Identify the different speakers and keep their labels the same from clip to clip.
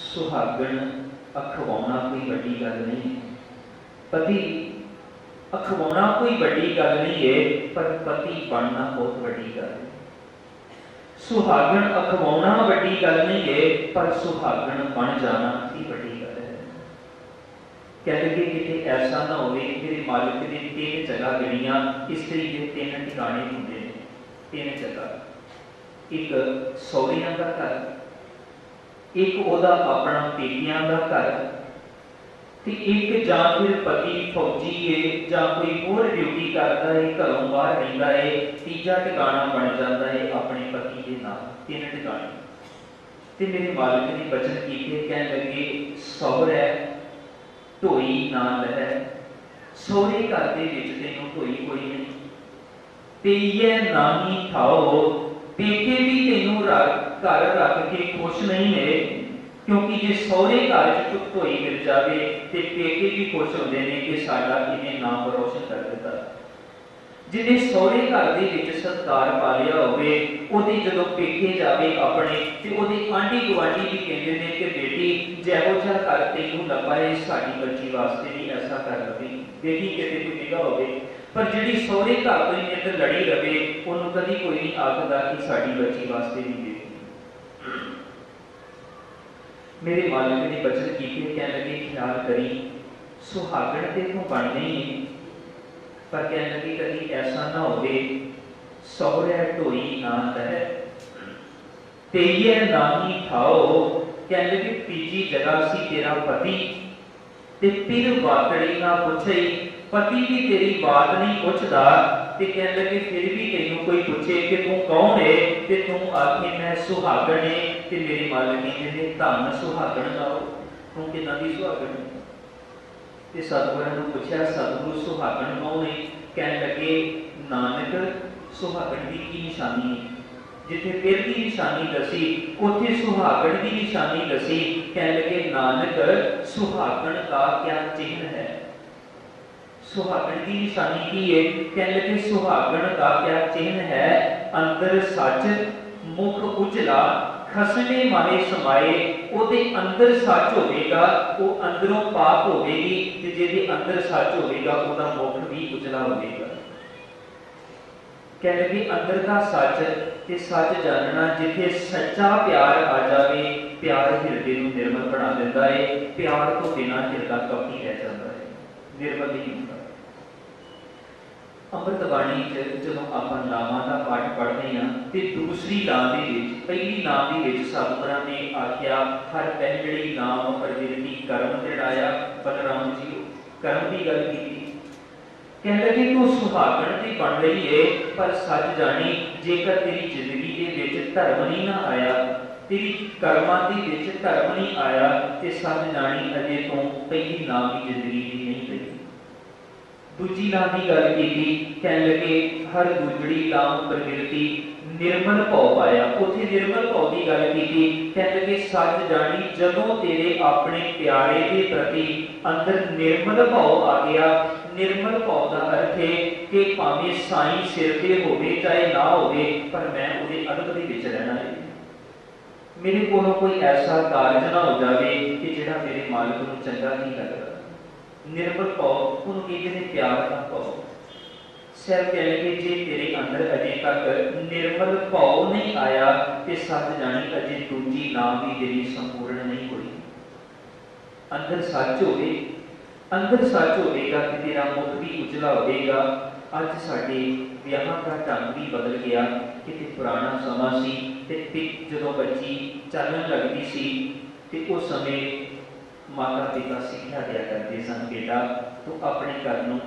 Speaker 1: सुहागण अखवाना कोई वड्डी गल नहीं, पति अखवाना कोई वड्डी गल नहीं है, पर पति बनना बहुत वड्डी गल है। सुहागण अखवाना वड्डी गल नहीं है, पर सुहागण बन जाना ही वड्डी गल है। कहते कि किते ऐसा ना हो मेरे मालिक ने 3 जगह गिनियां, इस्त्री के 3 ठिकाने होंगे ने, 3 जगह, एक सौहरियां का घर, एक ओदा अपना पेकियां का घर, ते एक जां फिर पति फौजी है जां कोई होर ड्यूटी करता है, घरों बाहर रहिंदा है, तीजा ठिकाना बन जाता है अपने पति के नाम। 3 ठिकाने ते मेरे मालिक ने वचन कीते, कहन लगे सौहरै ढोई ना लहै, सौहरे घर दे विच तैनूं ढोई कोई नहीं, पेईए ना ही खाओ, पेके भी तैनूं घर रख के खुश नहीं है, क्योंकि जे सौहरे घर च ढोई मिल जाए तो पेके भी खुश होंदे ने कि साडा इन्हें नाम रोशन कर दिता। जिन्हें सौहरे घर दे विच सत्कार पा लिया होवे, ओदी जदों पेके जावे अपने ते ओदी आंढी गुआंढी भी कहंदे ने कि बेटी जिहो जिहा घर तैनूं लभा है साडी बच्ची वास्ते भी ऐसा कर लवी, बेटी किते कोई निगाह होवे, पर जिहड़ी सौहरे घर तो नित लड़ी रहे उन्होंने कभी कोई नहीं आखदा कि साडी बच्ची वास्ते भी बेटी। मेरे मालिक ने वचन कीते, कहने लगे ख्याल करी सुहागण ते तूं बन गई है, पर कहने लगे कभी ऐसा ना होवे सौहरै ढोई ना लहै, तेईए ना ही खाओ, कहने लगे तीजी जगह सी तेरा पति, ते फिर वातड़ी ना पुछे, पति भी तेरी बात नहीं पूछता, ते कहने लगे फिर भी तैनूं कोई पूछे कि तू कौन है, ते तू आखे मैं सुहागण है, ते मेरे मालिक ने कहते धन सुहागण गाओ, तू किन्ना दी सुहागण है। ते सतगुरां नूं पुछया सतगुरु सुहागण कौन है, कहने लगे नानक सुहागण की की निशानी है, जिथे पिर की निशानी दसी उथे सुहागण की निशानी दसी, कहने लगे नानक सुहागण का क्या चिन्ह है, सुहागण की निशानी की है, कहने लगे सुहागण का क्या चिन्ह है, अंदर सच मुख उजला खसमे मारे समाए, ओदे अंदर सच होवेगा वो अंदरों पाक होवेगी, ते जेदे अंदर सच होवेगा ओदा मुख भी उजला होवेगा। कहने लगे अंदर का सच ते सच जानना, जिथे सच्चा प्यार आ जावे प्यार हिरदे नूं निर्मल बना दिंदा है, प्यार तो बिना हिरदा कपटी रह जाता है, निर्मल नहीं होता। अमृत बाणी जो आप नामां का पाठ पढ़ते हैं तो दूसरी नाम के पहली नाम के सतगुरां ने आख्या हर पहली नाम प्रविरति कर्म दृढ़ाया, बलराम जी कर्म की गल की, कहने लगे तू सुहागण ते बन रही है, पर सच जानी जेकर तेरी जिंदगी के विच धर्म नहीं ना आया, तेरी कर्मां दे विच धर्म नहीं आया, ते सच जानी अजे तू पहली नाम की जिंदगी नहीं रही। दूजी नाम की गल की, कहने लगे हर दूजड़ी नाम प्रविरति निर्मल भाव पाया, उथे निर्मल भाव की गल की, कहने लगे सच जानी जदों तेरे अपने प्यारे के प्रति अंदर निर्मल भाव आ गया, निर्मल भाव का अर्थ है कि भावें साईं सिर ते होवे चाहे ना होवे, पर मैं उहदे अदब दे विच रहना है, मेरे कोलों कोई ऐसा कारज ना हो जाए कि जिहड़ा मेरे मालिक नूं चंगा नहीं लगदा। निर्मल भाव उन्होंने कहते हैं प्यार का भाव, सिर कहने लगे जे तेरे अंदर अजे तक निर्मल भाव नहीं आया तो सच जानी अजे दूजी नाम भी तेरी संपूर्ण नहीं हुई। अंदर सच होवे, अंदर सच होगा तो तेरा मुख भी उजला होगा। अज साडे विआहां का ढंग भी बदल गया, किते पुराना समा सी ते जदों बच्ची चलन लगती सी ते उस समय माता पिता सिक्ख्या दिया करते सन, बेटा तू अपने घर नूं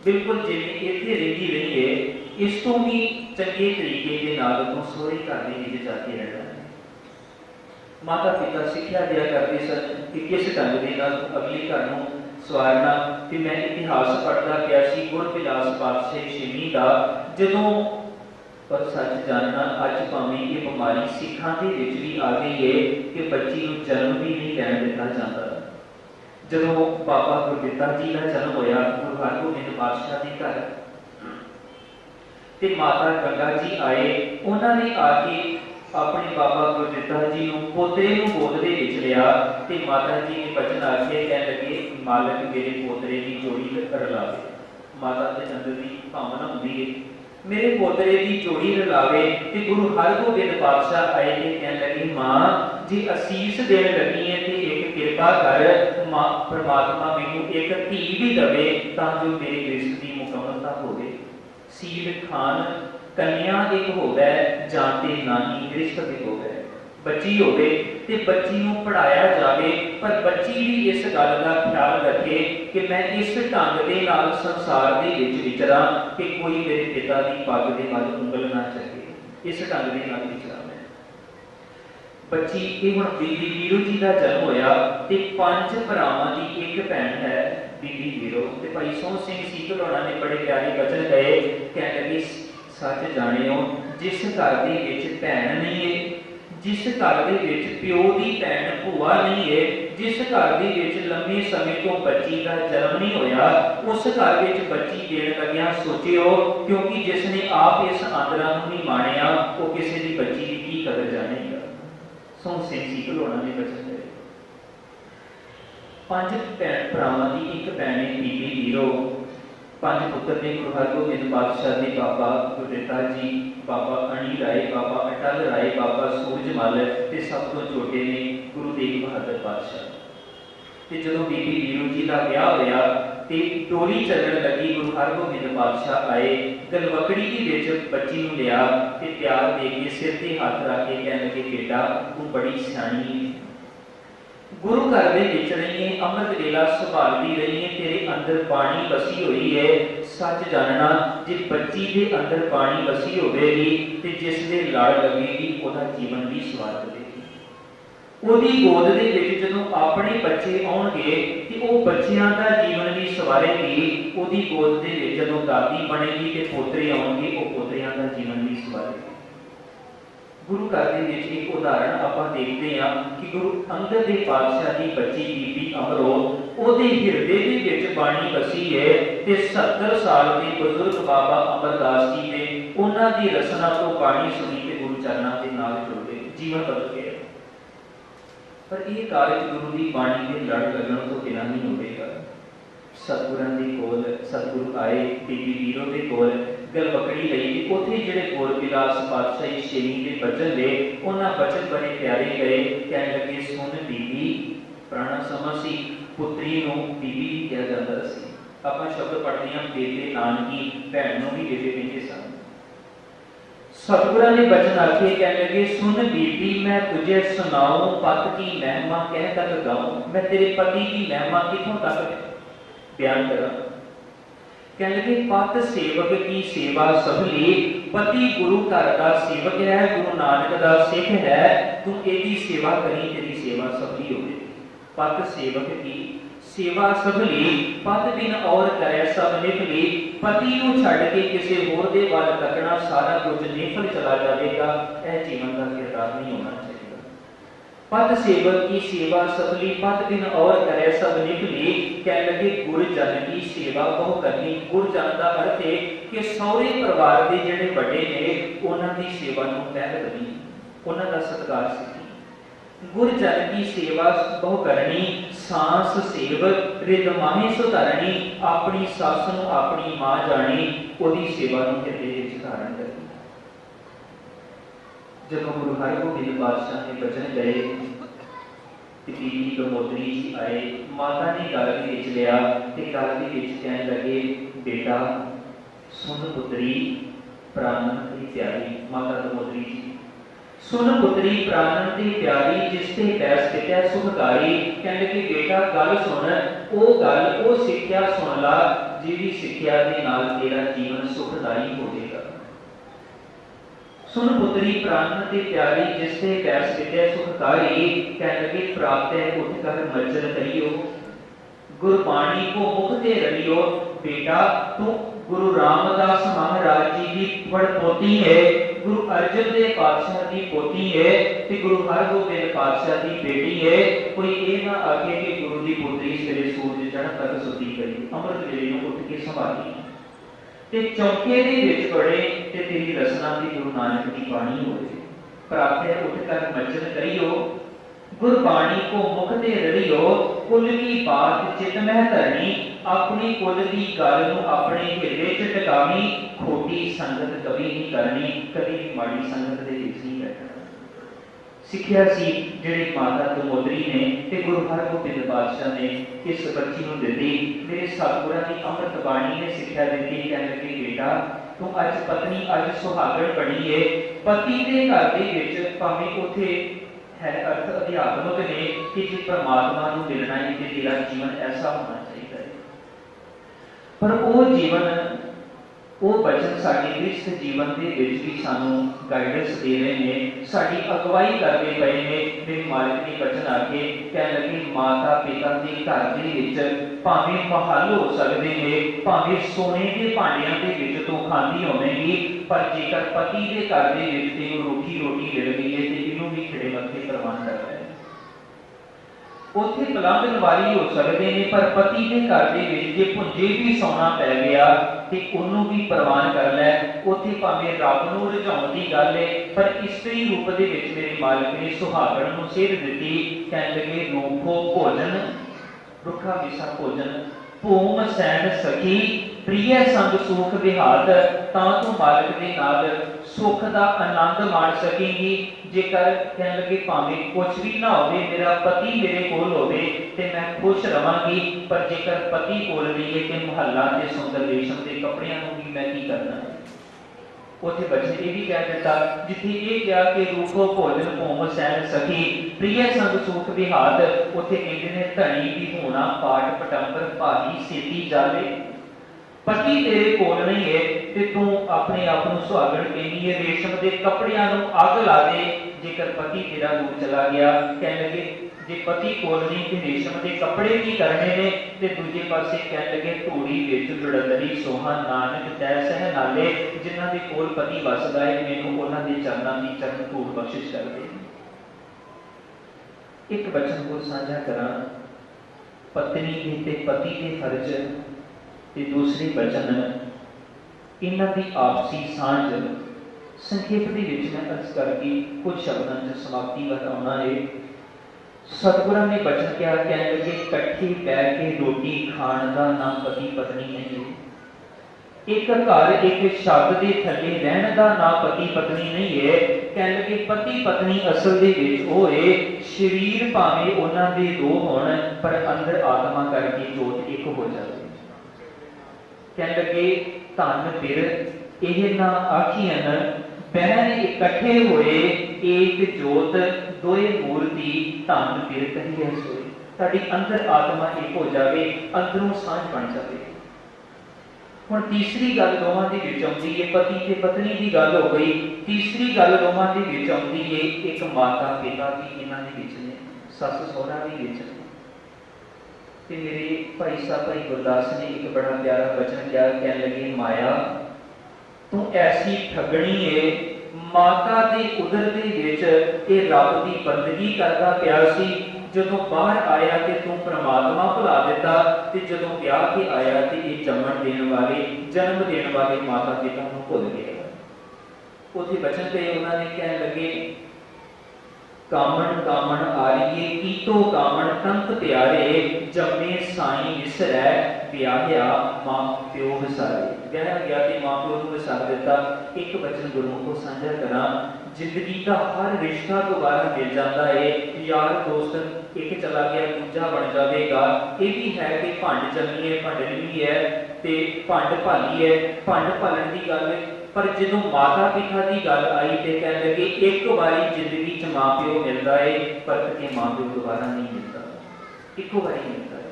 Speaker 1: बिल्कुल जिवें इत्थे रहिंदी रही है, इस तो भी चंगे तरीके के नाल तू सोहरे घर दे विच जाके रहना। माता पिता सिक्ख्या दिया करते सन कि किस ढंग दे नाल अगले घर नूं सवारना। फिर मैं इतिहास पढ़ता पिया सी गुरबिलास पातशाह छेवीं दा, जदों पर सच जानना अज भावें ये बीमारी सिखां दे विच भी आ गई है कि बच्ची नूं जन्म भी नहीं लैण दिता जाता। जदों बाबा गुरदित्ता जी का जन्म होया गुरु हरगोबिंद पातशाह के घर, ते माता गंगा जी आए, उन्होंने आके अपने बाबा गुरदित्ता जी नूं पोतरे नूं गोद दे विच लिया ते माता जी ने बचन आखे कहन लगे मालक मेरे पोतरे की जोड़ी रलावे। माता दे अंदर दी भावना हुंदी है मेरे पोतरे की जोड़ी रलावे ते गुरु हरगोबिंद पातशाह आए ते कहन लगे मां जी असीस देण लगी है ते एक किरपा कर मां परमात्मा मैनूं एक धी भी दवे तां जो मेरी रिश्त दी मुकम्मलता होवे। सील खान कन्या एक होवे जाते नानी रिश्त एक होवे बच्ची होवे ते बच्ची नूं पढ़ाया जावे पर बच्ची भी इस गल का ख्याल रखे कि मैं इस ढंग दे नाल संसार दे विच विचरां कि कोई मेरे पिता दी पग दे वल उंगल ना चके इस ढंग दे नाल विचरां मैं बच्ची ये हुण बीबी वीरू जी का जन्म होया ते 5 भरावां दी एक भैन है बीबी वीरू ते भाई सोहण सिंह सीतल होना ने बड़े प्यारे वचन कहे कहण लगे सच जाणियो जिस घर दे विच भैन नहीं है जिस घर दे विच प्यो दी भैन भूआ नहीं है जिस घर दे विच लंबे समय तो बच्ची का जन्म नहीं होया उस घर विच बच्ची देण लगिया सोचियो क्योंकि जिसने आप इस आंदरा नूं नहीं माणिया वो किसी दी बच्ची दी की कदर जानेगा। सोहण सिंह सीतल होना ने वचन कहे 5 भैन भरावां दी एक भैन है बीबी वीरो 5 पुत्र ने गुरु हरगोबिंद पातशाह ने बाबा गुरदित्ता जी बाबा अणी राय बाबा अटल राय बाबा सूरजमल ते सब तो छोटे ने गुरु तेग बहादुर पातशाह ते जदों बीबी वीरू जी का विआह होया ते डोली चलण लगी गुरु हरगोबिंद पातशाह आए गलवकड़ी दे विच बच्ची नूं लिया ते प्यार दे के सिर ते हाथ रख के कहण लगे बेटा तू बड़ी सियाणी है गुरु घर दे विच रही है अमृत वेला संभालती रही है तेरे अंदर बाणी बसी हुई है सच जानना जे बच्ची दे अंदर बाणी बसी होवेगी ते जिस दे लड़ लगेगी ओदा जीवन भी सवार देगी ओदी गोद दे विच जदों अपने बच्चे आउणगे ते ओ बच्चियां दा जीवन भी सवारेगी ओदी गोद दे विच जदों दादी बनेगी ते पोतरे आउणगे ओ पोतरियां दा जीवन भी सवारेगी। गुरु घर के विच एक उदाहरण आपां देखते हैं कि गुरु अंगद देव पातशाह की बच्ची बीबी अमरो ओदे हिरदे दे विच बाणी बसी है ते 70 साल के बुजुर्ग बाबा अमरदास जी ने उन्हां दी रचना तो बाणी सुनी ते गुरु चरणां दे नाल जुड़ गए जीवन बदल गया। पर यह कार्य गुरु की बाणी के लड़ लगन तो बिना नहीं होगा। सतगुरां दे कोल सतगुरु आए बीबी वीरो दे कोल गलवकड़ी लई उत्थे जिहड़े गुर बिलास पातशाही शेरी दे बचन ले उन्हां बचन बड़े प्यारे गए कहण लगे सुन बीबी पुराना समा सी पुत्री नूं बीबी कहा जांदा सी आपां शब्द पढ़दे हां बेटे नानकी भैण नूं भी बेटे कहंदे सन। सतगुरां ने बचन आखे कहण लगे सुन बीबी मैं तुझे सुनाऊं पत की महिमा कह तक गाऊं मैं तेरे पति की महिमा किथों तक बयान करा। कहने लगे पत सेवक की सेवा सबली पति गुरु घर का सेवक है गुरु नानक का सिख है तू एदी सेवा करी तेरी सेवा सबली होवे। पत सेवक की सेवा सबली पत बिन और करे सब निफली पति नूं छड्ड के किसी होर दे वल तकना सारा कुछ निफल चला जाएगा यह जीवन का किरदार नहीं होना चाहिए। पद सेवक की सेवा सफली पद बिन और करे सब निकली कह लगे गुरजन की सेवा बहु करनी। गुरजन का अर्थ है कि सौरे परिवार के जिहड़े बड़े ने उन्हां दी सेवा नूं पहल करनी उन्हां दा सत्कार सीखी। गुरजन की सेवा बहु करनी सांस सेवक रिद माहे सुधारनी अपनी सस नूं अपनी मां जानी ओदी सेवा नूं हिरदे विच धारण करनी। जब गुरु हरगोबिंद पातशाह ने बचन गए बीबी गमोदरी जी आए माता ने गल के विच लिया ते गल के विच कहन लगे बेटा सुन पुत्री प्राणन दी प्यारी माता गमोदरी जी सुन पुत्री प्राणन दी प्यारी जिसते बैस पित्या सुखकारी कहन लगे बेटा गल सुन ओ गल ओ सिक्ख्या सुन ला जिहड़ी सिक्ख्या दे नाल तेरा जीवन सुखदाई होवेगा। सुन पुत्री प्राणन दी प्यारी जिसते बैस पित्या सुखकारी कहन लगे प्राप्त है उठ कर मज्जन करियो गुरबाणी को मुख ते रलियो। बेटा तू गुरु रामदास महाराज जी की पड़पोती है गुरु अर्जन देव पातशाह की पोती है ते गुरु हरगोबिंद पातशाह की बेटी है। कोई ये ना आखे कि गुरु की पुत्री सवेरे सूरज चढ़न तक सुती करी अमृत वेले नूं उठ के संभाली ते चौके दे विच पड़े ते तेरी रचना दी गुरु नानक की बाणी होवे। प्राप्य उठकर मज्जन करियो, गुरबाणी को मुख ते रड़ियो, कुल की बात चित मह धरनी, अपनी कुल की गल नूं अपने हिरदे च टकावी, खोटी संगत कभी नहीं करनी, कभी भी माड़ी संगत दे विच नहीं बैठना। सिक्ख्या सी जिहड़ी माता दमोदरी ने ते गुरु हरगोबिंद पातशाह ने इस बच्ची नूं दित्ती। मेरे सतगुरां दी अमृत बाणी ने सिक्ख्या दित्ती, कहण लगे बेटा तूं अज पत्नी अज सुहागण बणी है, पति दे घर दे विच भावें उत्थे है अर्थ अध्यात्मक ने कि जे परमात्मा नूं मिलना है ते तेरा जीवन ऐसा होना चाहिए, पर वो जीवन वो बचन साडे गृहस्थ जीवन दे विच भी सानू गाइडेंस दे रहे हैं, साडी अगवाई करते पए ने। मेरे मालिक ने बचन आके कहण लगे माता पिता के घर दे विच भावें महल हो सकदे ने, भावें सोने के भांडियां दे विच तूं खांदी होवेगी, पर जेकर पति के घर दे विच तैनूं रूखी रोटी मिल गई है ते इहनूं भी खिड़े मत्थे प्रवान कर रहा है। उत्थे पलंग नवारी हो सकते हैं, पर पति के घर दे विच जे भुंजे भी सौना पै गया ते उन्हों भी प्रवान कर लै। उत्थे भावें रब नूं रिझाउण दी गल है, पर इस्त्री रूप दे विच मेरे मालिक ने सुहागण नूं सेध दित्ती। कहण लगे रूखो भोजन, रुखा मिसा भोजन, भूम सैन सखी, प्रिय संग सुख विहात, तां तू मालिक दे नाल सुख दा आनंद माण सकेंगी। जेकर कहण लगे भावें कुछ भी ना होवे, मेरा पति मेरे कोल होवे ते मैं खुश रवांगी, पर जेकर पति कोल नहीं है ते महल्ला ते सुंदर रेशम दे कपड़ियां नूं भी मैं की करना है। उत्थे बच्चे ये भी कह दिता, जिथे ये कहा कि रूखो भोजन भूम सैन सखी, प्रिय संग सुख विहात, उत्थे कहंदे ने धनी भी होना पाट पटंबर भारी सेती जाले। पति तेरे कोल नहीं है ते तू अपने आप नूं सुहागण कहनी है, रेशम दे कपड़ियां नूं अग ला दे। जेकर पति तेरा दूर चला गया, कहने लगे जे पति कोल नहीं ते रेशम दे कपड़े की करने ने, ते दूजे पासे कहने लगे धूड़ी विच लुड़ंदरी सोहा नानक तै सह नाले, जिन्हां दे कोल पति वसदा है मैनूं उन्हां दे चरनां दी चरण धूड़ बख्शिश कर दे। एक वचन को साझा करा, पत्नी ते पति के फर्ज ते दूसरे वचन इन्हां दी आपसी सांझ। संखेप दे विच मैं अर्ज करके कुछ शब्दां च समाप्ति वधाउणा है। सतगुरां ने वचन क्या कहण लगे, इकट्ठे बैठ के रोटी खाण दा नाम पति पत्नी नहीं है। एक घर एक छत दे थल्ले रहण दा नाम पति पत्नी नहीं है। कहण लगे पति पत्नी असल दे विच ओ है, शरीर भावें उन्हां दे दो होण, पर अंदर आत्मा करके जोत एक हो जाए। कहण लगे धन फिर एह ना आखियन, बहन इकट्ठे होए एक जोत, दोए मूर्ति धन फिर कहिए सोए। साडी अंदर आत्मा एक हो जाए, अंदरों सांझ बन जाए। हुण तीसरी गल दोवां दे विच आउंदी है, पति ते पत्नी की गल हो गई। तीसरी गल दोवां दे विच आउंदी है, एक माता पिता भी इन्हां दे विच ने, सस सहुरा भी विच ने। ते मेरे भाई साहब भाई गुरदास ने एक बड़ा प्यारा वचन किया, कहने लगे माया तू ऐसी ठगणी है, माता दे उदर दे विच ये रब दी बंदगी करदा पिया सी, जदों बाहर आया ते तू परमात्मा भुला दिता, ते जदों ब्याह के आया ते ये जन्म देने वाले माता पिता नूं भुल गया। उत्थे वचन ते उन्होंने कहने लगे कामण कामण आरिए कीतो कामण तंत प्यारे, जम्मे साईं विसरै ब्याहिया मां प्यो विसारे। ब्याह गया ते मां प्यो नूं विसार दिता। एक वचन गुरमुख को साझा करा, जिंदगी का हर रिश्ता दोबारा मिल जाता है। यार दोस्त एक चला गया दूजा बन जाएगा। ये भी है कि भंड चलनी है भंडनी भी है ते भंड भाली है, भंड भालन की गल। पर जो माता पिता की गल आई तो कह लगे एक बारी जिंदगी च मां प्यो मिलता है, पर के मां प्यो दोबारा नहीं मिलता, एको बारी मिलता है।